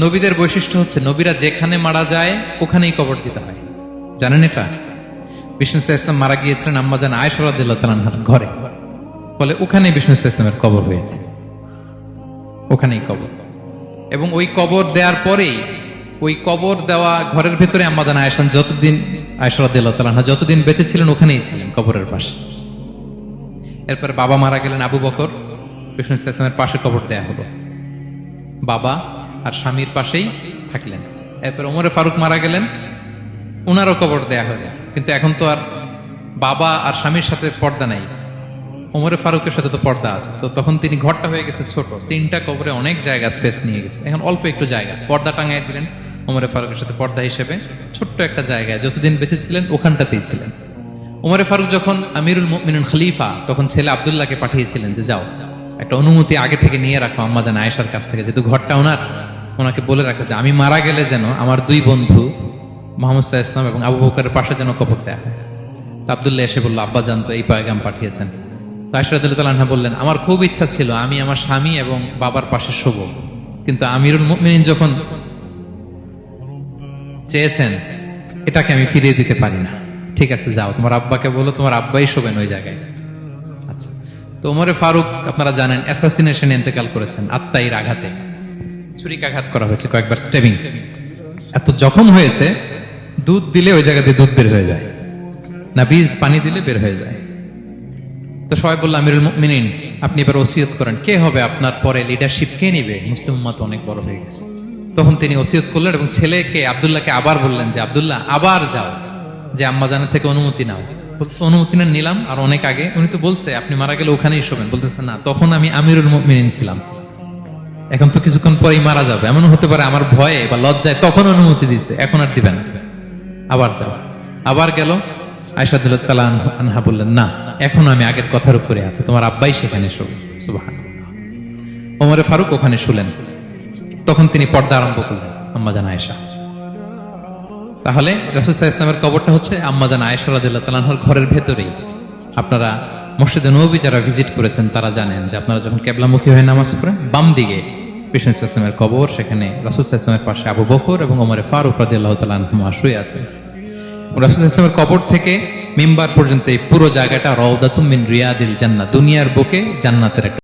নবীদের বৈশিষ্ট্য হচ্ছে নবীরা যেখানে মারা যায় ওখানেই কবর দিতে হয়। জানেন এটা? বিষ্ণু ইসলাম মারা গিয়েছিলেন আম্মাজান আয়েশা রাদিয়াল্লাহু তাআলা আনহার ঘরে, ফলে ওখানেই বিষ্ণু ইসলামের কবর হয়েছে, ওখানেই কবর। এবং ওই কবর দেওয়ার পরেই ওই কবর দেওয়া ঘরের ভেতরে আম্মাজান আয়েশা রাদিয়াল্লাহু তাআলা আনহা যতদিন বেঁচে ছিলেন ওখানেই ছিলেন, কবরের পাশে। এরপরে বাবা মারা গেলেন আবু বকর, বিষ্ণু ইসলামের পাশে কবর দেয়া হলো, বাবা আর স্বামীর পাশেই থাকলেন। এরপর ওমরে ফারুক মারা গেলেন, ওনারও কবর দেয়া হলো। কিন্তু এখন তো আর বাবা আর স্বামীর সাথে পর্দা নাই, ওমরে ফারুকের সাথে তো পর্দা আছে। তো তখন তিনি ঘরটা হয়ে গেছে ছোট, 3টা কবরে অনেক জায়গা স্পেস নিয়ে গেছে, এখন অল্প একটু জায়গা পর্দা টাঙাই দিলেন ওমরে ফারুকের সাথে পর্দা হিসেবে, ছোট্ট একটা জায়গায় যতদিন বেঁচে ছিলেন ওখানটাতেই ছিলেন। ওমরে ফারুক যখন আমিরুল মুমিনিন খলিফা, তখন ছেলে আব্দুল্লাহকে পাঠিয়েছিলেন যে যাও একটা অনুমতি আগে থেকে নিয়ে রাখো আম্মাজান আয়েশার কাছ থেকে, যেহেতু ঘরটা ওনার, ওনাকে বলে রাখো যে আমি মারা গেলে যেন আমার 2 বন্ধু মুহাম্মদ সাল্লাল্লাহু আলাইহি ওয়াসাল্লাম এবং আবু বকরের পাশে যেন কবর দেয়া হয়। তো আব্দুল্লাহ এসে বলল, আব্বা জান তো এই পয়গাম পাঠিয়েছেন। তো আয়েশা রাদিয়াল্লাহু তাআলা আনহা বললেন, আমার খুব ইচ্ছা ছিল আমি আমার স্বামী এবং বাবার পাশে শোব, কিন্তু আমিরুল মুমিনিন যখন চেয়েছেন এটাকে আমি ফিরিয়ে দিতে পারি না। ঠিক আছে যাও, তোমার আব্বাকে বলো তোমার আব্বাই শোবেন ওই জায়গায়। আচ্ছা। তো ওমরে ফারুক আপনারা জানেন অ্যাসাসিনেশনে ইন্তেকাল করেছেন, আত্মাইর আঘাতে ছুরিকাঘাত করা হয়েছে, কয়েকবার স্টেবিং। এত জখম হয়েছে, দুধ দিলে ওই জায়গাতে দুধ বের হয়ে যায় না, বীজ পানি দিলে বের হয়ে যায়। তো সবাই বলল, আমিরুল মুমিনিন আপনি এবার ওসিয়ত করেন, কে হবে আপনার পরে লিডারশিপ, কে নিবে? মুসলিম উম্মাত অনেক বড় হয়ে গেছে। তখন তিনি ওসিয়ত করলেন এবং ছেলেকে আব্দুল্লাহকে আবার বললেন যে আব্দুল্লাহ আবার যাও, যে আম্মাজানের থেকে অনুমতি নাও। অনুমতি নিলাম আর অনেক আগে, উনি তো বলছে আপনি মারা গেলে ওখানেই শোবেন, বলতেছে না তখন আমি আমিরুল মুমিনিন ছিলাম, এখন তো কিছুক্ষণ পরেই মারা যাবে, এমন হতে পারে আমার ভয়ে বা লজ্জায় তখন অনুমতি দিছে, এখন আর দিবেন, আবার যাও। আবার গেল, আয়েশা রাদিয়াল্লাহু তাআলা আনহা বললেন, না এখন আমি আগের কথার উপরে আছে, তোমার আব্বাই সেখানে শোবে। সুবহানাল্লাহ। ওমরে ফারুক ওখানে শুলেন, তখন তিনি পর্দা আরম্ভ করলেন আম্মাজান আয়েশা। তাহলে রাসূল সাল্লাল্লাহু আলাইহি ওয়াসাল্লামের কবরটা হচ্ছে আম্মাজান আয়েশা রাদিয়াল্লাহু তাআলা আনহার ঘরের ভেতরেই। আপনারা মসজিদে নববী যারা ভিজিট করেছেন তারা জানেন যে আপনারা যখন কিবলামুখী হয়ে নামাজ পড়েন, বাম দিকে বিষ্ণু সাল্লাল্লাহু আলাইহি ওয়াসাল্লামের কবর, সেখানে রাসূল সাল্লাল্লাহু আলাইহি ওয়াসাল্লামের পাশে আবু বকর এবং ওমরে ফারুক রাদিয়াল্লাহু তাআলা আনহুমা শুয়ে আছেন। রাসূল সাল্লাল্লাহু আলাইহি ওয়াসাল্লামের কবর থেকে মিম্বার পর্যন্ত এই পুরো জায়গাটা রাউদাতুম মিন রিয়াদিল জান্নাহ, দুনিয়ার বুকে জান্নাতের একটা